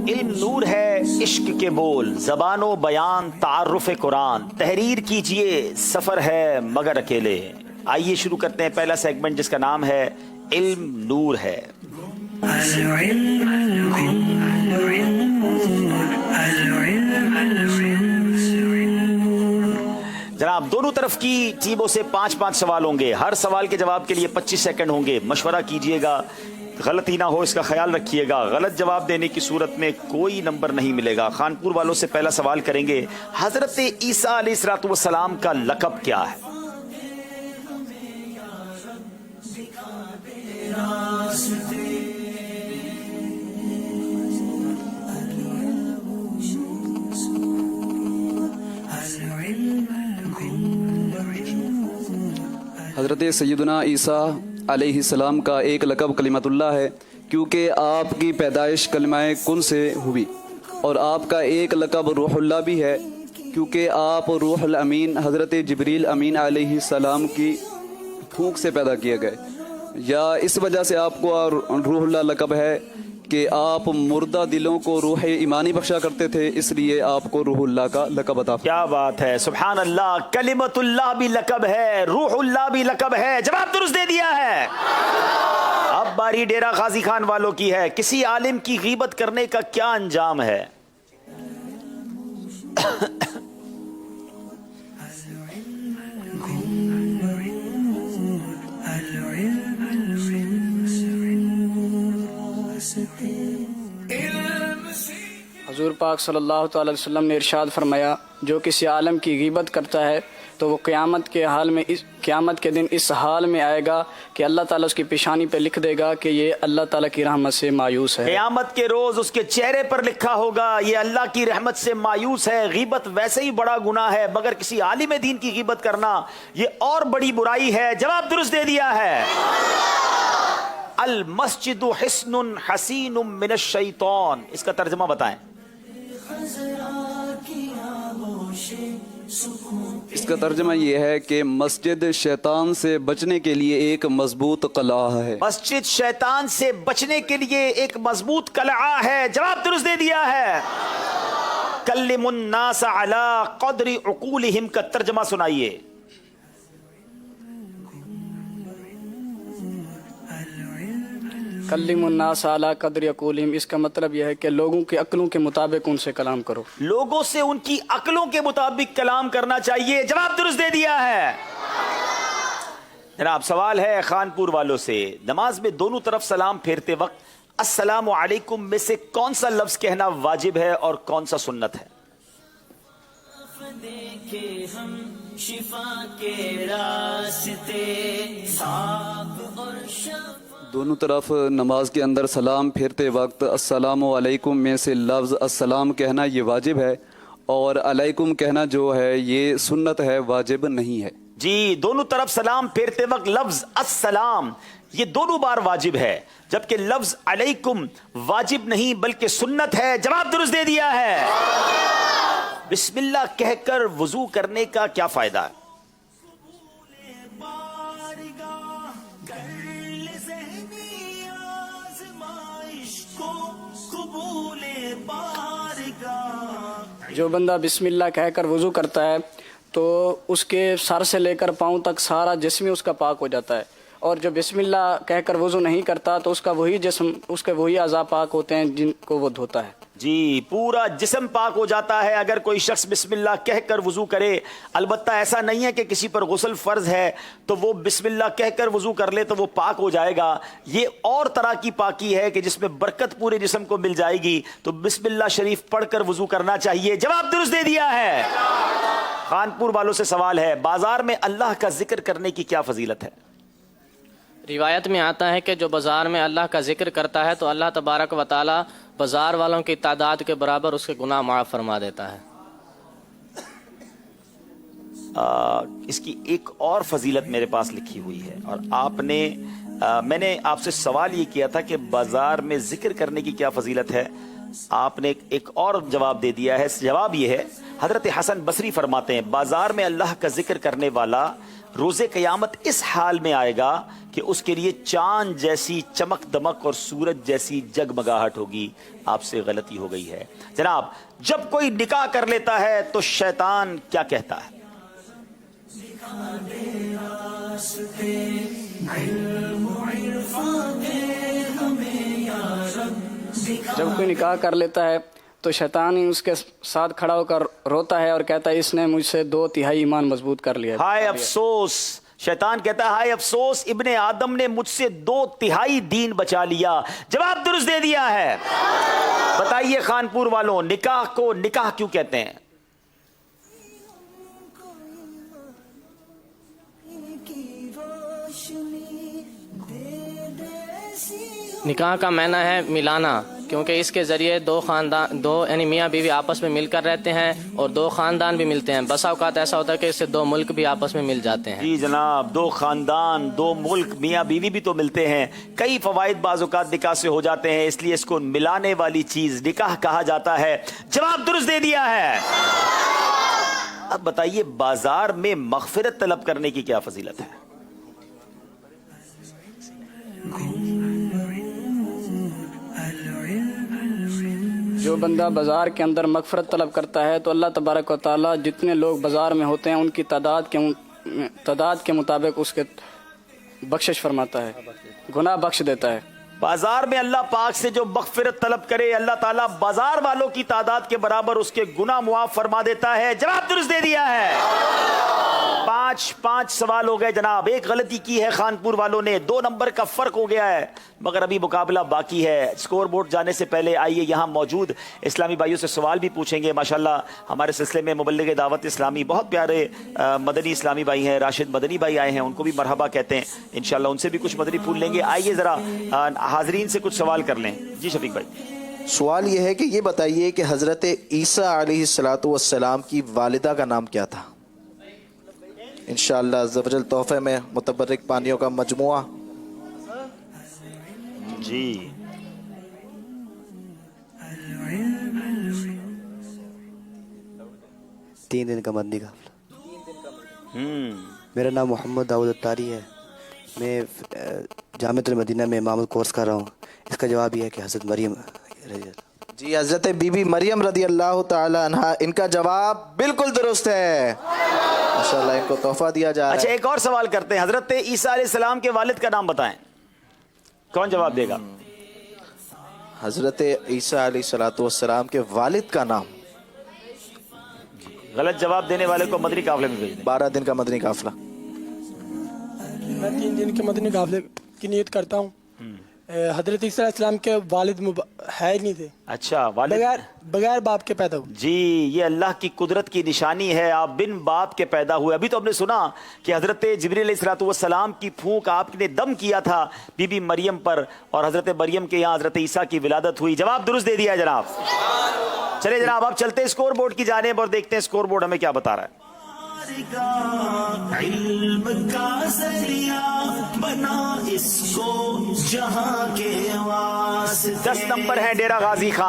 علم نور ہے عشق کے بول، زبان و بیان تعارف قرآن، تحریر کیجئے سفر ہے مگر اکیلے۔ آئیے شروع کرتے ہیں پہلا سیگمنٹ جس کا نام ہے علم نور ہے۔ جناب دونوں طرف کی ٹیموں سے 5 سوال ہوں گے، ہر سوال کے جواب کے لیے 25 سیکنڈ ہوں گے۔ مشورہ کیجئے گا، غلطی نہ ہو اس کا خیال رکھیے گا۔ غلط جواب دینے کی صورت میں کوئی نمبر نہیں ملے گا۔ خانپور والوں سے پہلا سوال کریں گے، حضرت عیسیٰ علیہ السلام کا لقب کیا ہے؟ حضرت سیدنا عیسیٰ علیہ السلام کا ایک لقب کلمۃ اللہ ہے، کیونکہ آپ کی پیدائش کلمہ کن سے ہوئی، اور آپ کا ایک لقب روح اللہ بھی ہے، کیونکہ آپ روح الامین حضرت جبریل امین علیہ السلام کی پھونک سے پیدا کیے گئے، یا اس وجہ سے آپ کو روح اللہ لقب ہے کہ آپ مردہ دلوں کو روح ایمانی بخشا کرتے تھے، اس لیے آپ کو روح اللہ کا لقب عطا۔ کیا بات ہے، سبحان اللہ، کلمت اللہ بھی لقب ہے، روح اللہ بھی لقب ہے، جواب درست دے دیا ہے۔ اب باری ڈیرہ غازی خان والوں کی ہے، کسی عالم کی غیبت کرنے کا کیا انجام ہے؟ حضور پاک صلی اللہ تعالی وسلم نے ارشاد فرمایا، جو کسی عالم کی غیبت کرتا ہے تو وہ قیامت کے دن اس حال میں آئے گا کہ اللہ تعالیٰ اس کی پیشانی پہ لکھ دے گا کہ یہ اللہ تعالیٰ کی رحمت سے مایوس ہے۔ قیامت کے روز اس کے چہرے پر لکھا ہوگا یہ اللہ کی رحمت سے مایوس ہے۔ غیبت ویسے ہی بڑا گناہ ہے، مگر کسی عالم دین کی غیبت کرنا یہ اور بڑی برائی ہے۔ جواب درست دے دیا ہے۔ المسجد حصن حسین من الشیطان، اس کا ترجمہ بتائیں۔ اس کا ترجمہ یہ ہے کہ مسجد شیطان سے بچنے کے لیے ایک مضبوط قلعہ ہے۔ مسجد شیطان سے بچنے کے لیے ایک مضبوط قلعہ ہے۔ جواب درست دے دیا ہے۔ کلم الناس علی قدر عقولہم کا ترجمہ سنائیے۔ کلم الناس علی قدر عقولہم، اس کا مطلب یہ ہے کہ لوگوں کی عقلوں کے مطابق ان سے کلام کرو۔ لوگوں سے ان کی عقلوں کے مطابق کلام کرنا چاہیے۔ جواب درست دے دیا ہے۔ جناب سوال ہے خانپور والوں سے، نماز میں دونوں طرف سلام پھیرتے وقت السلام علیکم میں سے کون سا لفظ کہنا واجب ہے اور کون سا سنت ہے؟ دونوں طرف نماز کے اندر سلام پھیرتے وقت السلام علیکم میں سے لفظ السلام کہنا یہ واجب ہے، اور علیکم کہنا جو ہے یہ سنت ہے، واجب نہیں ہے۔ جی، دونوں طرف سلام پھیرتے وقت لفظ السلام یہ دونوں بار واجب ہے، جبکہ لفظ علیکم واجب نہیں بلکہ سنت ہے۔ جواب درست دے دیا ہے۔ بسم اللہ کہہ کر وضو کرنے کا کیا فائدہ ہے؟ جو بندہ بسم اللہ کہہ کر وضو کرتا ہے تو اس کے سر سے لے کر پاؤں تک سارا جسم اس کا پاک ہو جاتا ہے، اور جو بسم اللہ کہہ کر وضو نہیں کرتا تو اس کا وہی جسم، اس کے وہی اعضاء پاک ہوتے ہیں جن کو وہ دھوتا ہے۔ جی، پورا جسم پاک ہو جاتا ہے اگر کوئی شخص بسم اللہ کہہ کر وضو کرے۔ البتہ ایسا نہیں ہے کہ کسی پر غسل فرض ہے تو وہ بسم اللہ کہہ کر وضو کر لے تو وہ پاک ہو جائے گا۔ یہ اور طرح کی پاکی ہے کہ جس میں برکت پورے جسم کو مل جائے گی، تو بسم اللہ شریف پڑھ کر وضو کرنا چاہیے۔ جواب درست دے دیا ہے۔ خانپور والوں سے سوال ہے، بازار میں اللہ کا ذکر کرنے کی کیا فضیلت ہے؟ روایت میں آتا ہے کہ جو بازار میں اللہ کا ذکر کرتا ہے تو اللہ تبارک و تعالی بازار والوں کی تعداد کے برابر اس کے گناہ معاف فرما دیتا ہے۔ اس کی ایک اور فضیلت میرے پاس لکھی ہوئی ہے، اور میں نے آپ سے سوال یہ کیا تھا کہ بازار میں ذکر کرنے کی کیا فضیلت ہے، آپ نے ایک اور جواب دے دیا ہے۔ جواب یہ ہے، حضرت حسن بصری فرماتے ہیں بازار میں اللہ کا ذکر کرنے والا روز قیامت اس حال میں آئے گا کہ کہ اس کے لیے چاند جیسی چمک دمک اور سورج جیسی جگمگاہٹ ہوگی. آپ سے غلطی ہو گئی ہے. جناب جب کوئی نکاح کر لیتا ہے تو شیطان کیا کہتا ہے؟ جب کوئی نکاح کر لیتا ہے تو شیطان ہی اس کے ساتھ کھڑا ہو کر روتا ہے اور کہتا ہے اس نے مجھ سے 2/3 ایمان مضبوط کر لیا. ہائے افسوس. شیطان کہتا ہے ہائے افسوس، ابن آدم نے مجھ سے 2/3 دین بچا لیا. جواب درست دے دیا ہے. بتائیے خانپور والوں، نکاح کو نکاح کیوں کہتے ہیں؟ نکاح کا معنی ہے ملانا، کیونکہ اس کے ذریعے دو یعنی میاں بیوی آپس میں مل کر رہتے ہیں اور 2 خاندان بھی ملتے ہیں. بسا اوقات ایسا ہوتا ہے کہ اس سے 2 ملک بھی آپس میں مل جاتے ہیں. جی جناب، 2 خاندان 2 ملک میاں بیوی بھی تو ملتے ہیں. کئی فوائد بعض اوقات نکاح سے ہو جاتے ہیں، اس لیے اس کو ملانے والی چیز نکاح کہا جاتا ہے. جواب درست دے دیا ہے. اب بتائیے بازار میں مغفرت طلب کرنے کی کیا فضیلت ہے؟ جو بندہ بازار کے اندر مغفرت طلب کرتا ہے تو اللہ تبارک و تعالیٰ جتنے لوگ بازار میں ہوتے ہیں ان کی تعداد کے مطابق اس کے بخشش فرماتا ہے، گناہ بخش دیتا ہے. بازار میں اللہ پاک سے جو مغفرت طلب کرے اللہ تعالیٰ بازار والوں کی تعداد کے برابر اس کے گناہ معاف فرما دیتا ہے. جواب درست دے دیا ہے. 5 سوال ہو گئے جناب. ایک غلطی کی ہے خانپور والوں نے، 2 نمبر کا فرق ہو گیا ہے، مگر ابھی مقابلہ باقی ہے. اسکور بورڈ جانے سے پہلے آئیے یہاں موجود اسلامی بھائیوں سے سوال بھی پوچھیں گے. ماشاءاللہ ہمارے سلسلے میں مبلغ دعوت اسلامی بہت پیارے مدنی اسلامی بھائی ہیں. راشد مدنی بھائی آئے ہیں، ان کو بھی مرحبا کہتے ہیں. انشاءاللہ ان سے بھی کچھ مدنی پھول لیں گے. آئیے ذرا حاضرین سے کچھ سوال کر لیں. جی شفیق بھائی. سوال یہ ہے کہ یہ بتائیے کہ حضرت عیسیٰ علیہ السلام کی والدہ کا نام کیا تھا؟ انشاءاللہ عز و جل تحفے میں متبرک پانیوں کا مجموعہ. جی 3 دن کا مدنی قافلہ. میرا نام محمد داؤد اتاری ہے. میں جامعۃ المدینہ میں امامت کورس کر رہا ہوں. اس کا جواب یہ ہے کہ حضرت مریم جی حضرت بی بی مریم رضی اللہ تعالی عنہ، ان کا جواب بالکل درست ہے. ماشاءاللہ ان کو تحفہ دیا جا رہا اچھا ہے. ایک اور سوال کرتے ہیں. حضرت عیسیٰ علیہ السلام کے والد کا نام بتائیں. کون جواب دے گا؟ حضرت عیسیٰ علیہ السلام کے والد کا نام. غلط جواب دینے والے کو مدنی قافلے میں بھیج دیں. 12 دن کا مدنی قافلہ. میں 3 دن کے مدنی قافلے کی نیت کرتا ہوں. حضرت عیسیٰ علیہ السلام کے والد ہے ہی نہیں تھے. اچھا والد بغیر باپ کے پیدا ہوئے. جی یہ اللہ کی قدرت کی نشانی ہے، آپ بن باپ کے پیدا ہوئے. ابھی تو ہم نے سنا کہ حضرت جبریل علیہ السلام کی پھونک آپ نے دم کیا تھا بی بی مریم پر، اور حضرت مریم کے یہاں حضرت عیسیٰ کی ولادت ہوئی. جواب درست دے دیا ہے جناب. چلے جناب اب چلتے اسکور بورڈ کی جانب اور دیکھتے ہیں اسکور بورڈ ہمیں کیا بتا رہا ہے. علم کا ذریعہ بنا اس کو جہاں کے واسطے. 10 نمبر ہے ڈیرہ غازی خان.